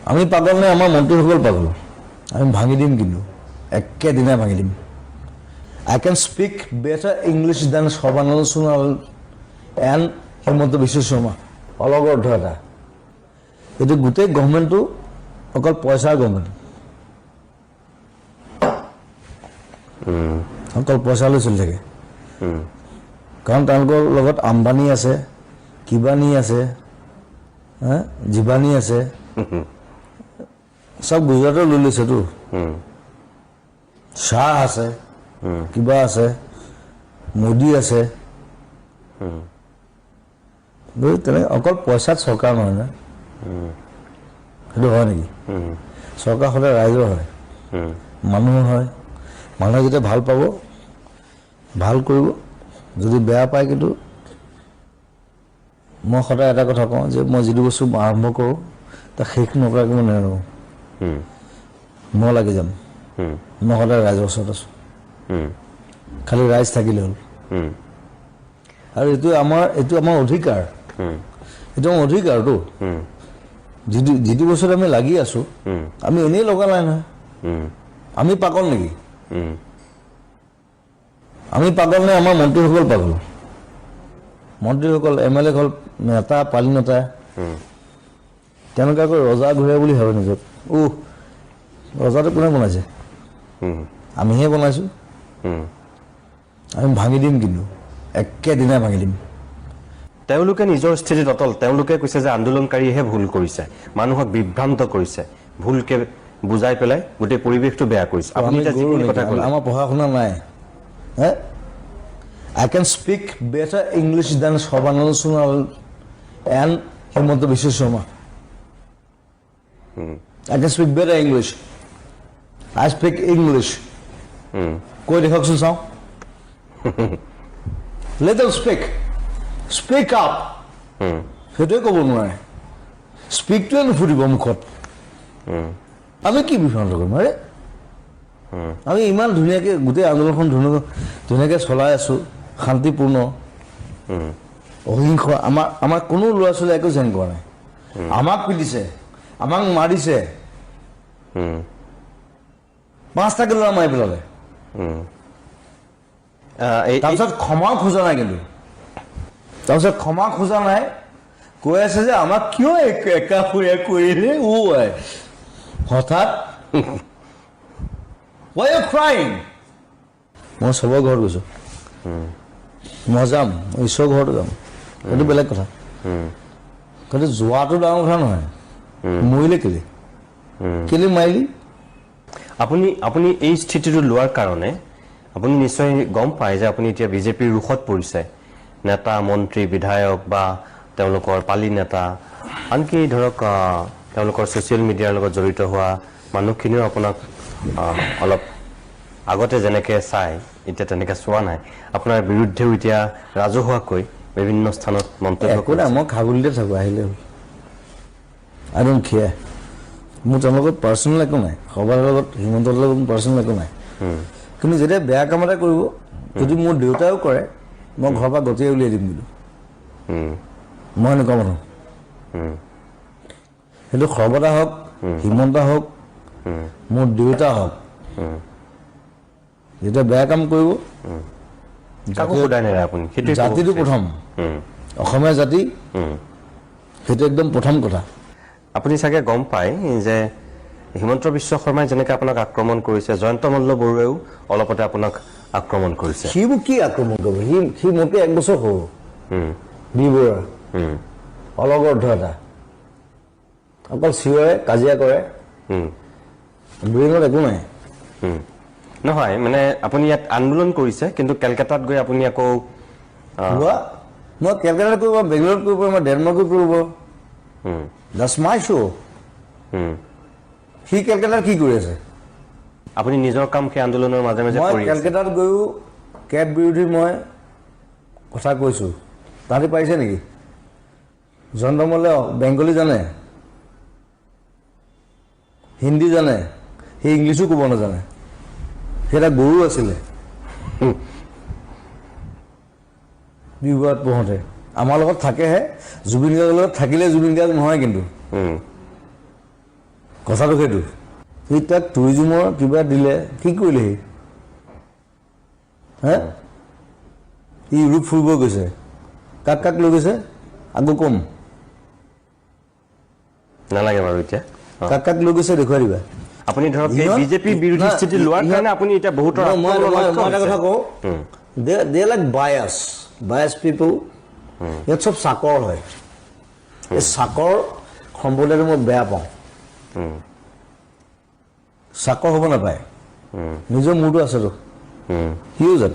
আমি পাগল নে আমাৰ মন্ত্ৰীসকল পাগল আমি ভাঙি দিম কিন্তু একেদিনাই ভাঙি দিম I can speak better English than Sarbanand Sonowal and Himanta Biswa Sarma অলগৰ অৰ্থ এটা এইটো গোটেই গভৰ্ণমেণ্টটো অকল পইচাৰ গভৰ্ণমেণ্ট অকল পইচা লৈ চলি থাকে কাৰণ তেওঁলোকৰ লগত আম্বানী আছে কিবানী আছে জীৱানী আছে সব গুজৰাটৰ লৈ লৈছেতো শাহ আছে কিবা আছে মোদী আছে তেনে অকল পইচাত চৰকাৰ নহয় না সেইটো হয় নেকি চৰকাৰ সদায় ৰাইজৰ হয় মানুহৰ হয় মানুহে যেতিয়া ভাল পাব ভাল কৰিব যদি বেয়া পায় কিন্তু মই সদায় এটা কথা কওঁ যে মই যিটো বস্তু আৰম্ভ কৰোঁ তাক শেষ নকৰাকৈ মই নেৰোঁ মই লাগি যাম মই সদায় ৰাইজৰ ওচৰত আছোঁ খালি ৰাইজ থাকিলে হ'ল আৰু এইটো আমাৰ অধিকাৰ এইটো আমাৰ অধিকাৰটো যিটো বস্তুত আমি লাগি আছোঁ আমি এনেই লগা নাই নহয় আমি পাগল নেকি আমি পাগল নে আমাৰ মন্ত্ৰীসকল পাগল মন্ত্ৰীসকল MLA হ'ল নেতা পালি নেতা তেওঁলোকে আকৌ ৰজা ঘূৰে বুলি ভাবে নিজক ৰজাটো কোনে বনাইছে আমিহে বনাইছোঁ আমি ভাঙি দিম কিন্তু একেদিনাই ভাঙি দিম তেওঁলোকে নিজৰ স্থিতিত অটল তেওঁলোকে কৈছে যে আন্দোলনকাৰীহে ভুল কৰিছে মানুহক বিভ্ৰান্ত কৰিছে ভুলকে বুজাই পেলাই গোটেই পৰিৱেশটো বেয়া কৰিছে আপুনি যিখিনি কথা ক'লে আমাৰ পঢ়া শুনা নাই I can speak better English than Sarbanand Sonowal and Himanta Biswa Sarma I can speak better English I speak English কৈ দেখাওকচোন চাওঁ let them speak up সেইটোৱে ক'ব নোৱাৰে স্পীকটোৱে নুফুটিব মুখত আমি কি বিভ্ৰান্ত কৰিম আৰে আমি ইমান ধুনীয়াকৈ গোটেই আন্দোলনখন ধুনীয়াকৈ চলাই আছোঁ শান্তিপূৰ্ণ অহিংস আমাৰ কোনো ল'ৰা ছোৱালীয়ে একো জেন কৰা নাই আমাক পিটিছে আমাক মাৰিছে 5টাকে ল'ৰা মাৰি পেলালে তাৰপিছত ক্ষমা খোজা নাই কিন্তু তাৰপিছত ক্ষমা খোজা নাই কৈ আছে যে আমাক কিয় একাষৰীয়া কৰিলে হঠাৎ Why are you crying? মই চবৰ ঘৰত গৈছোঁ মই যাম ঈশ্বৰৰ ঘৰত যাম সেইটো বেলেগ কথা কিন্তু যোৱাটো ডাঙৰ কথা নহয় মৰিলে কেলে মাৰিলি আপুনি এই স্থিতিটো লোৱাৰ কাৰণে আপুনি নিশ্চয় গম পায় যে আপুনি এতিয়া বিজেপিৰ ৰুখত পৰিছে নেতা মন্ত্ৰী বিধায়ক বা তেওঁলোকৰ পালি নেতা আনকি ধৰক তেওঁলোকৰ ছ'চিয়েল মিডিয়াৰ লগত জড়িত হোৱা মানুহখিনিও আপোনাক অলপ আগতে যেনেকৈ চাই এতিয়া তেনেকৈ চোৱা নাই আপোনাৰ বিৰুদ্ধেও এতিয়া ৰাজহুৱাকৈ বিভিন্ন স্থানত মন্তব্য কৰে মই খাবলিতে থাকোঁ আহিলে হ'ল আই ডোণ্ট কেয়াৰ মোৰ তেওঁৰ লগত পাৰ্চনেল একো নাই সবাৰ লগত হিমন্তৰ লগত পাৰ্চনেল একো নাই কিন্তু যেতিয়া বেয়া কাম এটা কৰিব যদি মোৰ দেউতাও কৰে মই ঘৰৰ পৰা গতিয়ে উলিয়াই দিম বোলো মই এনেকুৱা মানুহ সেইটো সৰ্বদা হওক হিমন্ত হওক মোৰ দেউতা হওক যেতিয়া বেয়া কাম কৰিব জাতিটো প্ৰথম অসমীয়া জাতি সেইটো একদম প্ৰথম কথা আপুনি চাগে গম পায় যে হিমন্ত বিশ্ব শৰ্মাই যেনেকৈ আপোনাক আক্ৰমণ কৰিছে জয়ন্ত মল্ল বৰুৱাইও অলপতে আপোনাক আক্ৰমণ কৰিছে সি মোক কি আক্ৰমণ কৰিব সি মোতকৈ 1 বছৰ সৰু বি বৰুৱা অলগৰ অৰ্থ এটা অকল চিঞৰে কাজিয়া কৰে ব্ৰেইনত একো নাই নহয় মানে আপুনি ইয়াত আন্দোলন কৰিছে কিন্তু কেলকাতাত গৈ আপুনি আকৌ মই কেলকাতাত কৰিব বেংগলোৰত কৰিব মই ডেনমাৰ্কত কৰিব That's my show সি কেলকাতাত কি কৰি আছে আপুনি নিজৰ কাম সেই আন্দোলনৰ মাজে মাজে কৰি আছে মই কেলকাতাত গৈও কেব বিৰোধী মই কথা কৈছোঁ তাহাঁতি পাৰিছে নেকি জয়ন্ত মল্লে বেংগলী জানে হিন্দী জানে সি ইংলিছো ক'ব নাজানে সি এটা গৰু আছিলে বিবাদ পঢ়োঁতে আমাৰ লগত থাকেহে জুবিন গাৰ্গৰ লগত থাকিলে জুবিন গাৰ্গ নহয় কিন্তু কথাটো সেইটো সি তাক টুৰিজিমৰ কিবা দিলে কি কৰিলে সি হে ই ইউৰোপ ফুৰিব গৈছে কাক কাক লৈ গৈছে আকৌ কম নালাগে বাৰু এতিয়া কাক কাক লৈ গৈছে দেখুৱাই দিবা আপুনি ধৰক এই বিজেপি বিৰোধী স্থিতি লোৱাৰ কাৰণে আপুনি এতিয়া বহুত মই এটা কথা কওঁ দে লাইক বায়াছ পিপল ইয়াত চব চাকৰ হয় এই চাকৰ সম্প্ৰদায়টো মই বেয়া পাওঁ চাকৰ হ'ব নাপায় নিজৰ মূৰটো আছেতো সিও জাত